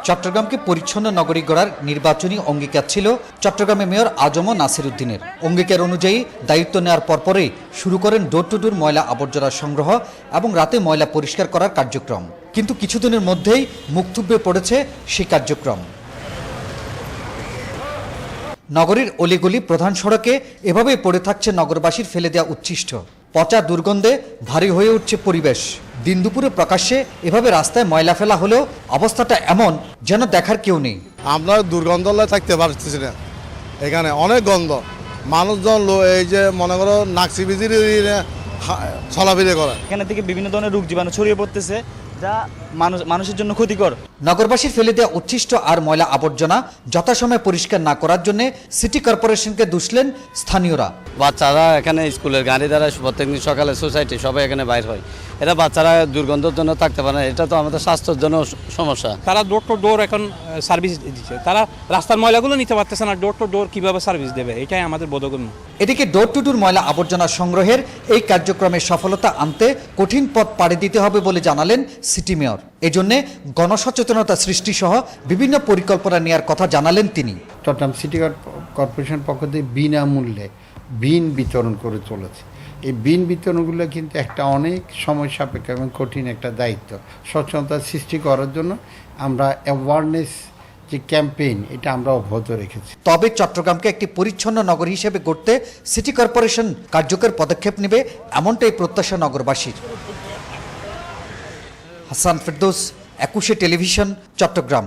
চট্টগ্রামকে পরিচ্ছন্ন নগরী গড়ার নির্বাচনী অঙ্গীকার ছিল চট্টগ্রামের মেয়র আজম নাসির উদ্দিনের। অঙ্গীকার অনুযায়ী দায়িত্ব নেওয়ার পরপরই শুরু করেন ডোর টু ডোর ময়লা আবর্জনা সংগ্রহ এবং রাতে ময়লা পরিষ্কার করার কার্যক্রম। কিন্তু কিছুদিনের মধ্যেই মুখ থুবড়ে পড়েছে সেই কার্যক্রম। নগরীর অলিগলি প্রধান সড়কে এভাবেই পড়ে থাকছে নগরবাসীর ফেলে দেওয়া উচ্ছিষ্ট। পচা দুর্গন্ধে ভারী হয়ে উঠছে পরিবেশ। দিন দুপুরে প্রকাশ্যে এভাবে রাস্তায় ময়লা ফেলা হলেও অবস্থাটা এমন যেন দেখার কেউ নেই। আমরা দুর্গন্ধলায় থাকতে পারতেছি না, এখানে অনেক গন্ধ। মানুষজন এই যে মনে করো নাকসি বিজির চলাফিরে করে, এখানে থেকে বিভিন্ন ধরনের রোগ জীবাণু ছড়িয়ে পড়তেছে, যা মানুষের জন্য ক্ষতিকর। নগরবাসীর ফেলে দেওয়া উচ্ছিষ্ট আর ময়লা আবর্জনা যথাসময়ে পরিষ্কার না করার জন্য সিটি কর্পোরেশনকে দুষলেন স্থানীয়রা। বাচ্চারা এখানে স্কুলের গাড়ি দ্বারা প্রত্যেকদিন সকালে সোসাইটি সবাই এখানে বাইর হয়, এরা বাচ্চারা দুর্গন্ধের জন্য থাকতে পারে না। এটা তো আমাদের স্বাস্থ্যের জন্য সমস্যা। তারা ডোর টু ডোর এখন সার্ভিস দিচ্ছে, তারা রাস্তার ময়লাগুলো নিতে পারতেছে না, ডোর টু ডোর কিভাবে সার্ভিস দেবে, এটাই আমাদের বোধগম্য। এদিকে ডোর টু ডোর ময়লা আবর্জনা সংগ্রহের এই কার্যক্রমে সফলতা আনতে কঠিন পথ পাড়ি দিতে হবে বলে জানালেন সিটি মেয়র। এজন্য গণসচেতনতা সৃষ্টি সহ বিভিন্ন পরিকল্পনা নেওয়ার কথা জানালেন তিনি। চট্টগ্রাম সিটি কর্পোরেশন পক্ষ থেকে বিনামূল্যে বিন বিতরণ করে চলেছে। এই বিন বিতরণগুলো কিন্তু একটা অনেক সময় সাপেক্ষ এবং কঠিন একটা দায়িত্ব। সচেতনতা সৃষ্টি করার জন্য আমরা অ্যাওয়ারনেস যে ক্যাম্পেইন, এটা আমরা অব্যাহত রেখেছি। তবে চট্টগ্রামকে একটি পরিচ্ছন্ন নগরী হিসেবে গড়তে সিটি কর্পোরেশন কার্যকর পদক্ষেপ নেবে, এমনটাই প্রত্যাশা নগরবাসীর। হাসান ফেরদৌস, 21 টেলিভিশন, চট্টগ্রাম।